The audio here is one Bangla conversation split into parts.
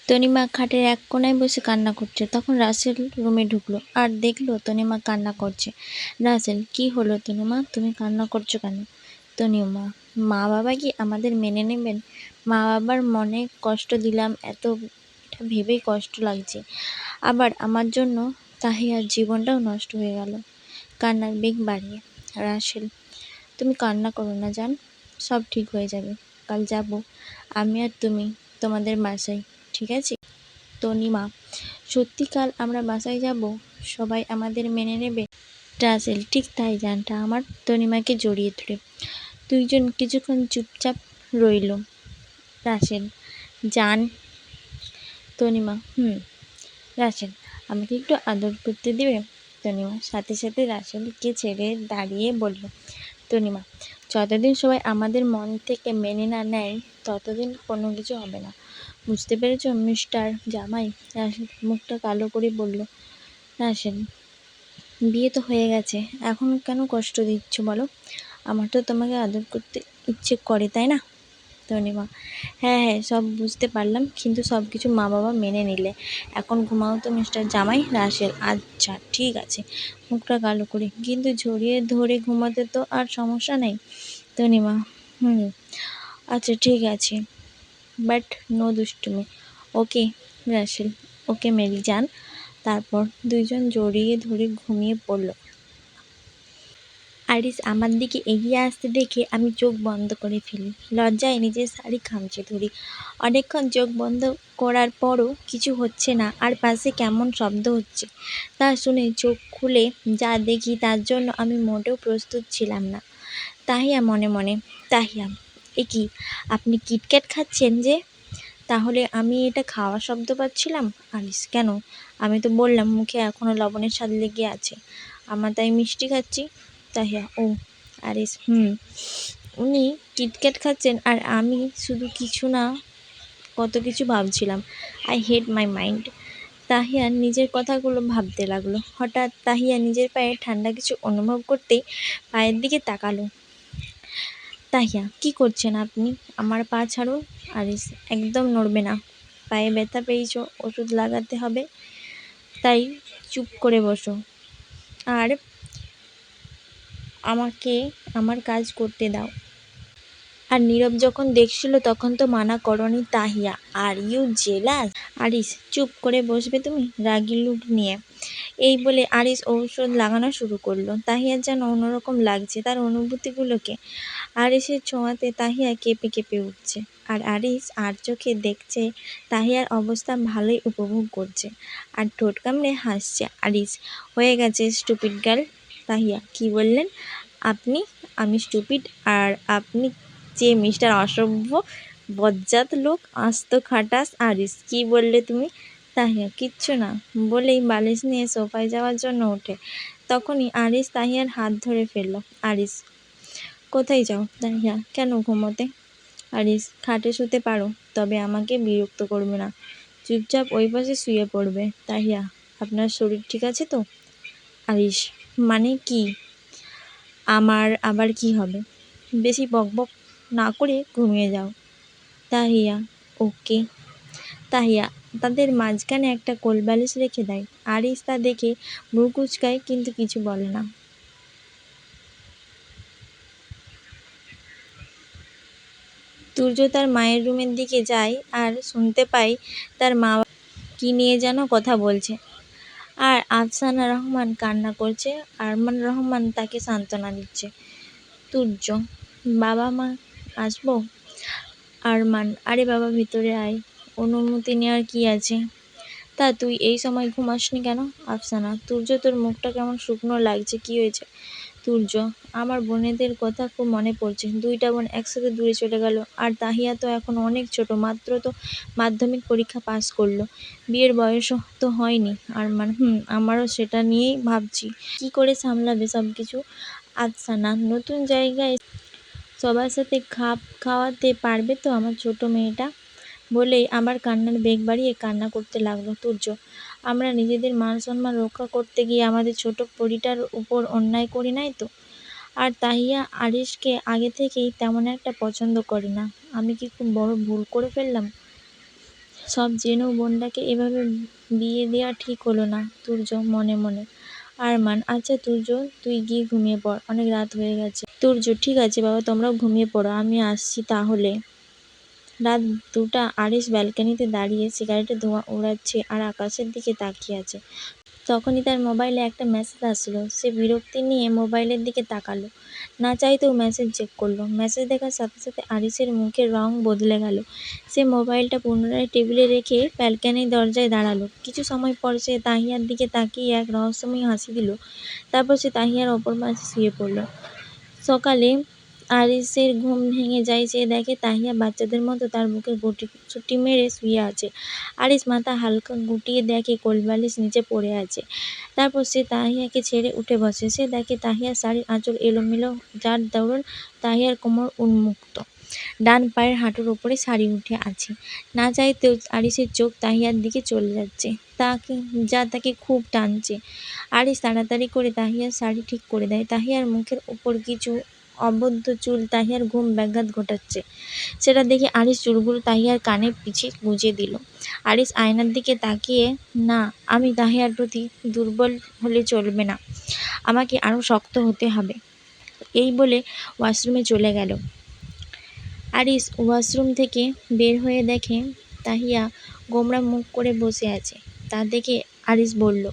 তনিমা খাটের এক কোনায় বসে কান্না করছে। তখন রাসেল রুমে ঢুকলো আর দেখলো তনিমা কান্না করছে। রাসেল, কি হলো তনিমা, তুমি কান্না করছো কেন? তনিমা, মা বাবা কি আমাদের মেনে নেবেন? মা বাবার মনে কষ্ট দিলাম, এটা ভেবেই কষ্ট লাগছে। আবার আমার জন্য তাহিয়ার জীবনটাও নষ্ট হয়ে গেল। কান্নার বেগ বাড়িয়ে। রাসেল, তুমি কান্না করো না জান, সব ঠিক হয়ে যাবে। কাল যাব আমি আর তুমি তোমাদের বাসায়, ঠিক আছে? তনিমা, সত্যি কাল আমরা বাসায় যাব? সবাই আমাদের মেনে নেবে? রাসেল, ঠিক তাই জানটা আমার। তনিমাকে জড়িয়ে ধরে দুইজন কিছুক্ষণ চুপচাপ রইল। রাসেল, জান। তনিমা, রাসেল, আমাকে একটু আদর করতে দিবে? তনিমা সাথে সাথে রাসেলকে ছেড়ে দাঁড়িয়ে বলল। তনিমা, যতদিন সবাই আমাদের মন থেকে মেনে না নেয় ততদিন কোনো কিছু হবে না, বুঝতে পেরেছ মিস্টার জামাই? রাসেল মুখটা কালো করে বলল। রাসেল, বিয়ে তো হয়ে গেছে, এখন কেন কষ্ট দিচ্ছ বলো? আমার তো তোমাকে আদর করতে ইচ্ছে করে, তাই না? তনিমা, হ্যাঁ হ্যাঁ, সব বুঝতে পারলাম, কিন্তু সব কিছু মা বাবা মেনে নিলে। এখন ঘুমাও তো মিস্টার জামাই। রাসেল, আচ্ছা ঠিক আছে, মুখটা কালো করে। কিন্তু জড়িয়ে ধরে ঘুমাতে তো আর সমস্যা নেই। তনিমা, আচ্ছা ঠিক আছে, বাট নো দুষ্টুমি, ওকে? রাসেল, ওকে মেরি যান। তারপর দুইজন জড়িয়ে ধরে ঘুমিয়ে পড়ল। আরিস আমার দিকে এগিয়ে আসতে দেখে আমি চোখ বন্ধ করে ফেলি। লজ্জায় নিজের শাড়ি খামচে ধরি। অনেকক্ষণ চোখ বন্ধ করার পরও কিছু হচ্ছে না, আর পাশে কেমন শব্দ হচ্ছে তা শুনে চোখ খুলে যা দেখি তার জন্য আমি মোটেও প্রস্তুত ছিলাম না। তাহিয়া মনে মনে, তাহিয়া, এ কি, আপনি কিটক্যাট খাচ্ছেন যে? তাহলে আমি এটা খাওয়া শব্দ পাচ্ছিলাম? আরিস, কেন? আমি তো বললাম মুখে এখনো লবণের স্বাদ লেগে আছে, আমার তাই মিষ্টি খাচ্ছি। তাহিয়া, ও আরিস, উনি কিটক্যাট খাচ্ছেন আর আমি শুধু কিছু না কত কিছু ভাবছিলাম। I hate my mind. Tahiya নিজের কথাগুলো ভাবতে লাগলো। হঠাৎ তাহিয়া নিজের পায়ে ঠান্ডা কিছু অনুভব করতেই পায়ের দিকে তাকালো। তাহিয়া, কি করছেন আপনি? আমার পা ছাড়ুন। আরিস, একদম নড়বে না, পায়ে ব্যথা পেয়েছ, ওষুধ লাগাতে হবে, তাই চুপ করে বসো আর আমাকে আমার কাজ করতে দাও। আর নীরব যখন দেখছিল তখন তো মানা করনি। Tahiya, are you jealous? Aris, চুপ করে বসবে তুমি, রাগি লুক নিয়ে। এই বলে আরিস ঔষধ লাগানো শুরু করলো। তাহিয়ার যেন অন্যরকম লাগছে তার অনুভূতিগুলোকে। আরিসের ছোঁয়াতে তাহিয়া কেঁপে কেঁপে উঠছে, আর আরিস আর চোখে দেখছে তাহিয়ার অবস্থা, ভালোই উপভোগ করছে আর ঠোঁট কামড়ে হাসছে। আরিস, হয়ে গেছে স্টুপিড গার্ল। তাহিয়া, কি বললেন আপনি? আমি স্টুপিড আর আপনি যে মিস্টার অসভ্য বজ্জাত লোক, আস্ত খাটাস। আরিস, কি বললে তুমি? তাহিয়া, কিচ্ছু না বলেই বালিশ নিয়ে সোফায় যাওয়ার জন্য ওঠে। তখনই আরিস তাহিয়ার হাত ধরে ফেলল। আরিস, কোথায় যাও? তাহিয়া, কেন, ঘুমোতে। আরিস, খাটে শুতে পারো, তবে আমাকে বিরক্ত করবে না, চুপচাপ ওই পাশে শুয়ে পড়বে। তাহিয়া, আপনার শরীর ঠিক আছে তো? আরিস, মানে কি? আমার আবার কি হবে? বেশি বকবক না করে ঘুমিয়ে যাও। তাহিয়া, ওকে। তাহিয়া তাদের মাঝখানে একটা কোলবালিশ রেখে দেয়। আরিস তা দেখে ভ্রু কুঁচকায়, কিন্তু কিছু বলে না। তুর্য তার মায়ের রুমের দিকে যায় আর শুনতে পায় তার মা কি নিয়ে যেন কথা বলছে, আর আফসানা রহমান কান্না করছে। আরমান রহমান তাকে সান্ত্বনা দিচ্ছে। তুর্য, বাবা মা আসবো? আরমান, আরে বাবা ভিতরে আয়, অনুমতি নেওয়ার কি আছে? তা তুই এই সময় ঘুমাসনি কেন? আফসানা, তুর্য, তোর মুখটা কেমন শুকনো লাগছে, কি হয়েছে? তুর্য, আমার বোনেদের কথা খুব মনে পড়ছে, দুইটা বোন একসাথে দূরে চলে গেল, আর তাহিয়া তো এখন অনেক ছোট, মাত্র তো মাধ্যমিক পরীক্ষা পাস করলো, বিয়ের বয়সও তো হয়নি। আরমান, আমারও সেটা নিয়েই ভাবছি, কি করে সামলাবে সব কিছু। আফসানা, নতুন জায়গায় সবার সাথে খাপ খাওয়াতে পারবে তো আমার ছোট মেয়েটা? বলেই আবার কান্নার বেগ বাড়িয়ে কান্না করতে লাগলো। তুর্য, আমরা নিজেদের মান সম্মান রক্ষা করতে গিয়ে আমাদের ছোট পরিটার উপর অন্যায় করি নাই তো? আর তাহিয়া আরিসকে আগে থেকেই তেমন একটা পছন্দ করে না, আমি কি খুব বড় ভুল করে ফেললাম? সব জেনেও বোনটাকে এভাবে বিয়ে দেওয়া ঠিক হলো না। তুর্য মনে মনে। আরমান: আচ্ছা তুর্য, তুই গিয়ে ঘুমিয়ে পড়, অনেক রাত হয়ে গেছে। তুর্য: ঠিক আছে বাবা, তোমরাও ঘুমিয়ে পড়ো, আমি আসছি তাহলে। রাত 2টা। আরিস ব্যালকনিতে দাঁড়িয়ে সিগারেটের ধোঁয়া ওড়াচ্ছে আর আকাশের দিকে তাকিয়ে আছে। তখনই তার মোবাইলে একটা মেসেজ আসলো। সে বিরক্তি নিয়ে মোবাইলের দিকে তাকালো। না চাইতেও মেসেজ চেক করলো। মেসেজ দেখার সাথে সাথে আরিসের মুখের রং বদলে গেল। সে মোবাইলটা পুনরায় টেবিলে রেখে ব্যালকনির দরজায় দাঁড়ালো। কিছু সময় পর সে তাহিয়ার দিকে তাকিয়ে এক রহস্যময় হাসি দিল। তারপর সে তাহিয়ার অপর পাশে শুয়ে পড়ল। সকালে আরিসের ঘুম ভেঙে যায়। সে দেখে তাহিয়া বাচ্চাদের মতো তার বুকে গুটি মেরে শুয়ে আছে। আরিস মাথা হালকা গুটিয়ে দেখে কোলবালিশ নিচে পড়ে আছে। তারপর সে তাহিয়াকে ছেড়ে উঠে বসে। সে দেখে তাহিয়ার শাড়ির আঁচল এলোমেলো, যার দরুন তাহিয়ার কোমর উন্মুক্ত। ডান পায়ের হাঁটুর ওপরে শাড়ি উঠে আছে। না চাইতেও আরিসের চোখ তাহিয়ার দিকে চলে যাচ্ছে, তাকে খুব টানছে। আরিস তাড়াতাড়ি করে তাহিয়ার শাড়ি ঠিক করে দেয়। তাহিয়ার মুখের ওপর কিছু অবদ্ধ চুল তাহিয়ার ঘুম ব্যাঘাত ঘটাচ্ছে। সেটা দেখে আরিস চুলগুলো তাহিয়ার কানের পিছে গুঁজে দিল। আরিস আয়নার দিকে তাকিয়ে: না, আমি তাহিয়ার প্রতি দুর্বল হলে চলবে না, আমাকে আরো শক্ত হতে হবে, এই বলে ওয়াশরুমে চলে গেল। আরিস ওয়াশরুম থেকে বের হয়ে দেখে তাহিয়া গোমড়া মুখ করে বসে আছে। তা দেখে আরিস বলল: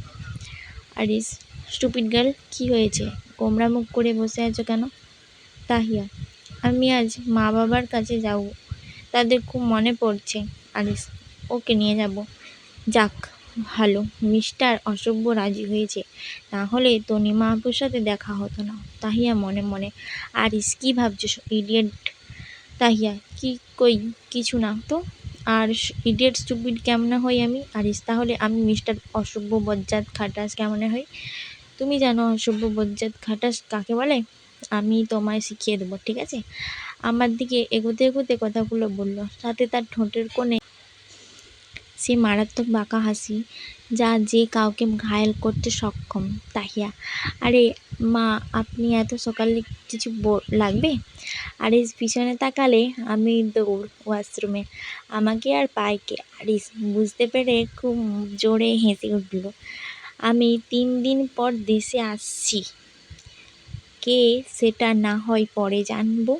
আরিস, স্টুপিড গার্ল, কি হয়েছে? গোমড়া মুখ করে বসে আছো কেন? তাহিয়া: আমি আজ মা বাবার কাছে যাব, তাদের খুব মনে পড়ছে। আরিস: ওকে, নিয়ে যাব। যাক ভালো, মিস্টার অসভ্য রাজি হয়েছে, না হলে তনিমা আপুর সাথে দেখা হতো না। তাহিয়া মনে মনে: আরিস, কি ভাবছো ইডিয়েট? তাহিয়া: কই কিছু না তো। আর ইডিয়েট স্টুপিড কেমনে হই আমি? আরিস: তাহলে আমি মিস্টার অসভ্য বজ্জাত খাটাস কেমনে হই? তুমি জানো অসভ্য বজ্জাত খাটাস কাকে বলে? আমি তোমায় শিখিয়ে দেবো, ঠিক আছে? আমার দিকে এগোতে এগোতে কথাগুলো বলল, সাথে তার ঠোঁটের কোণে সে মারাত্মক বাঁকা হাসি, যা যে কাউকে ঘায়েল করতে সক্ষম। তাহিয়া: আরে মা, আপনি এত সকালে কিছু লাগবে? আরিস পিছনে তাকালে আমি দৌড় ওয়াশরুমে, আমাকে আর পায় কে? আরিস বুঝতে পেরে খুব জোরে হেসে উঠল। আমি 3 দিন পর দেশে আসছি, কে সেটা না হয় পরে জানবো।